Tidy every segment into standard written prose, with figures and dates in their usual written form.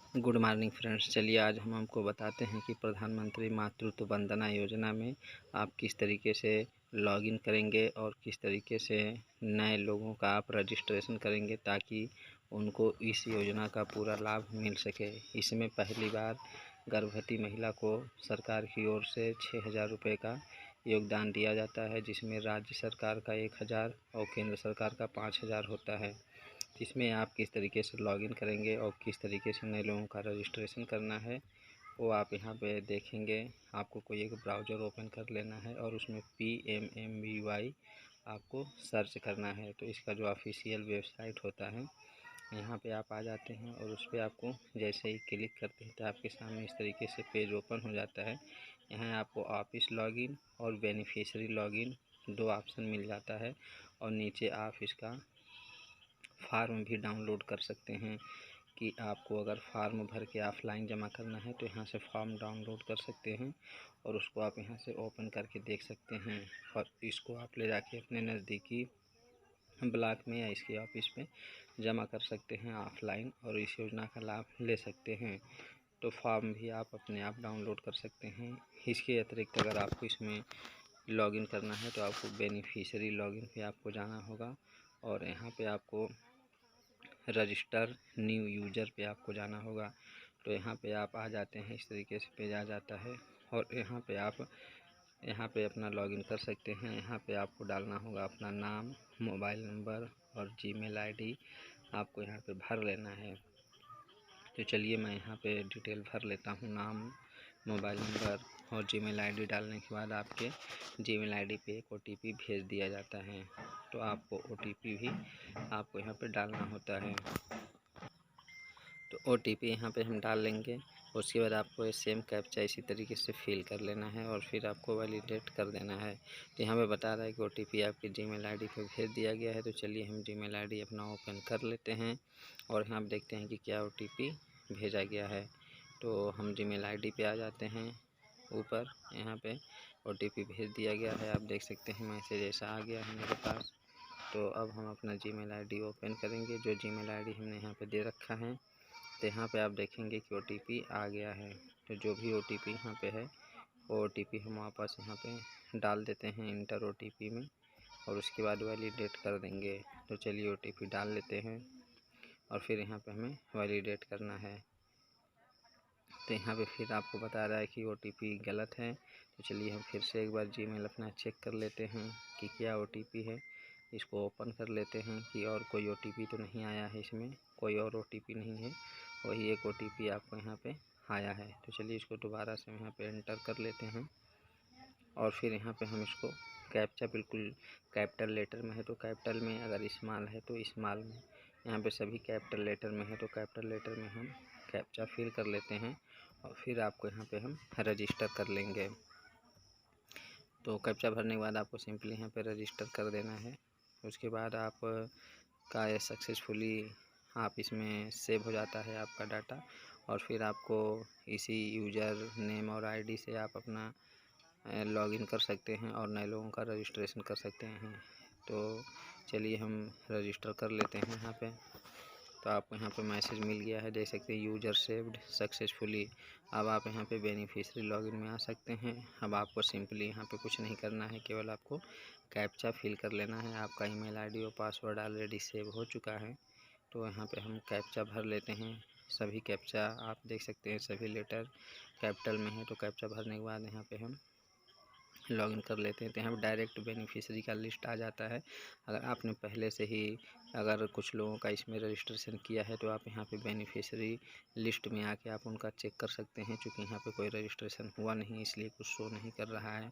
Good morning friends. चलिए आज हम आपको बताते हैं कि प्रधानमंत्री मातृत्व वंदना योजना में आप किस तरीके से लॉगिन करेंगे और किस तरीके से नए लोगों का आप रजिस्ट्रेशन करेंगे ताकि उनको इस योजना का पूरा लाभ मिल सके। इसमें पहली बार गर्भवती महिला को सरकार की ओर से 6,000 रुपये का योगदान दिया जाता है, जिसमें राज्य सरकार का 1,000 और केंद्र सरकार का 5,000 होता है। इसमें आप किस तरीके से लॉगिन करेंगे और किस तरीके से नए लोगों का रजिस्ट्रेशन करना है वो आप यहाँ पे देखेंगे। आपको कोई एक ब्राउज़र ओपन कर लेना है और उसमें PMMBY आपको सर्च करना है। तो इसका जो ऑफिशियल वेबसाइट होता है यहाँ पे आप आ जाते हैं और उस पर आपको जैसे ही क्लिक करते हैं तो आपके सामने इस तरीके से पेज ओपन हो जाता है। यहाँ आपको ऑफिस लॉगिन और बेनिफिशियरी लॉगिन दो ऑप्शन मिल जाता है और नीचे आप इसका फार्म भी डाउनलोड कर सकते हैं कि आपको अगर फार्म भर के ऑफलाइन जमा करना है तो यहाँ से फॉर्म डाउनलोड कर सकते हैं और उसको आप यहाँ से ओपन करके देख सकते हैं और इसको आप ले जाके अपने नज़दीकी ब्लॉक में या इसके ऑफिस में जमा कर सकते हैं ऑफलाइन और इस योजना का लाभ ले सकते हैं। तो फॉर्म भी आप अपने आप डाउनलोड कर सकते हैं। इसके अतिरिक्त अगर आपको इसमें लॉगिन करना है तो आपको बेनिफिशियरी लॉगिन पे आपको जाना होगा और यहाँ पे आपको रजिस्टर न्यू यूज़र पे आपको जाना होगा। तो यहाँ पे आप आ जाते हैं, इस तरीके से पेज आ जाता है और यहाँ पे आप अपना लॉगिन कर सकते हैं। यहाँ पे आपको डालना होगा अपना नाम, मोबाइल नंबर और जीमेल आईडी आपको यहाँ पे भर लेना है। तो चलिए मैं यहाँ पे डिटेल भर लेता हूँ। नाम, मोबाइल नंबर और जीमेल आईडी डालने के बाद आपके जीमेल आईडी पे एक OTP भेज दिया जाता है। तो आपको OTP भी आपको यहाँ पे डालना होता है। तो OTP यहाँ पे हम डाल लेंगे। उसके बाद आपको ये सेम कैप्चा इसी तरीके से फिल कर लेना है और फिर आपको वैलिडेट कर देना है। तो यहाँ पे बता रहा है कि OTP आपके जीमेल आईडी पे भेज दिया गया है। तो चलिए हम जीमेल आईडी अपना ओपन कर लेते हैं और यहाँ पे देखते हैं कि क्या OTP भेजा गया है। तो हम जीमेल आईडी पे आ जाते हैं। ऊपर यहाँ पे OTP भेज दिया गया है, आप देख सकते हैं मैसेज ऐसा आ गया है मेरे पास। तो अब हम अपना जीमेल आईडी ओपन करेंगे, जो जीमेल आईडी हमने यहाँ पे दे रखा है। तो यहाँ पे आप देखेंगे कि OTP आ गया है। तो जो भी OTP यहाँ पे है वो OTP हम वापस यहाँ पे डाल देते हैं इंटर OTP में और उसके बाद वैलिडेट कर देंगे। तो चलिए OTP डाल लेते हैं और फिर यहाँ पे हमें वैलिडेट करना है। तो यहाँ पे फिर आपको बता रहा है कि OTP गलत है। तो चलिए हम फिर से एक बार जीमेल अपना चेक कर लेते हैं कि क्या OTP है। इसको ओपन कर लेते हैं कि और कोई OTP तो नहीं आया है, इसमें कोई और OTP नहीं है, वही एक OTP आपको यहाँ पे आया है। तो चलिए इसको दोबारा से यहाँ पे एंटर कर लेते हैं और फिर यहाँ पे हम इसको कैप्चा बिल्कुल कैपिटल लेटर में है तो कैपिटल में, अगर स्मॉल है तो स्मॉल में, यहाँ पे सभी कैपिटल लेटर में है तो कैपिटल लेटर में हम कैप्चा फिल कर लेते हैं और फिर आपको यहाँ पे हम रजिस्टर कर लेंगे। तो कैप्चा भरने के बाद आपको सिंपली यहाँ पे रजिस्टर कर देना है। उसके बाद आप का ये सक्सेसफुली आप इसमें सेव हो जाता है आपका डाटा और फिर आपको इसी यूज़र नेम और आईडी से आप अपना लॉगिन कर सकते हैं और नए लोगों का रजिस्ट्रेशन कर सकते हैं। तो चलिए हम रजिस्टर कर लेते हैं यहाँ पे। तो आपको यहाँ पे मैसेज मिल गया है, देख सकते हैं यूज़र सेव्ड सक्सेसफुली। अब आप यहाँ पे बेनिफिशियरी लॉगिन में आ सकते हैं। अब आपको सिंपली यहाँ पे कुछ नहीं करना है, केवल आपको कैप्चा फिल कर लेना है। आपका ईमेल आईडी और पासवर्ड ऑलरेडी सेव हो चुका है। तो यहाँ पे हम कैप्चा भर लेते हैं। सभी कैप्चा आप देख सकते हैं सभी लेटर कैपिटल में है। तो कैप्चा भरने के बाद यहाँ पे हम लॉगिन कर लेते हैं। तो यहाँ पर डायरेक्ट बेनिफिशियरी का लिस्ट आ जाता है। अगर आपने पहले से ही अगर कुछ लोगों का इसमें रजिस्ट्रेशन किया है तो आप यहाँ पे बेनिफिशियरी लिस्ट में आके आप उनका चेक कर सकते हैं। क्योंकि यहाँ पे कोई रजिस्ट्रेशन हुआ नहीं इसलिए कुछ शो नहीं कर रहा है।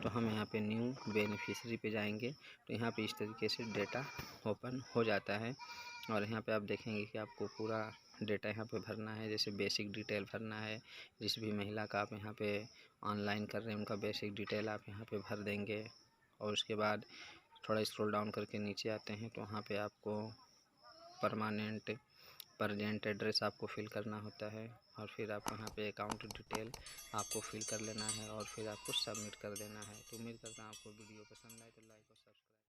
तो हम यहाँ पे न्यू बेनिफिशियरी पे जाएंगे तो यहाँ पे इस तरीके से डेटा ओपन हो जाता है और यहाँ पे आप देखेंगे कि आपको पूरा डेटा यहाँ पे भरना है। जैसे बेसिक डिटेल भरना है, जिस भी महिला का आप यहाँ पे ऑनलाइन कर रहे हैं उनका बेसिक डिटेल आप यहाँ पे भर देंगे। और उसके बाद थोड़ा स्क्रॉल डाउन करके नीचे आते हैं तो वहाँ पे आपको प्रजेंट एड्रेस आपको फिल करना होता है और फिर आप यहाँ पे अकाउंट डिटेल आपको फिल कर लेना है और फिर आपको सबमिट कर देना है। तो उम्मीद करता हूँ आपको वीडियो पसंद आए तो लाइक और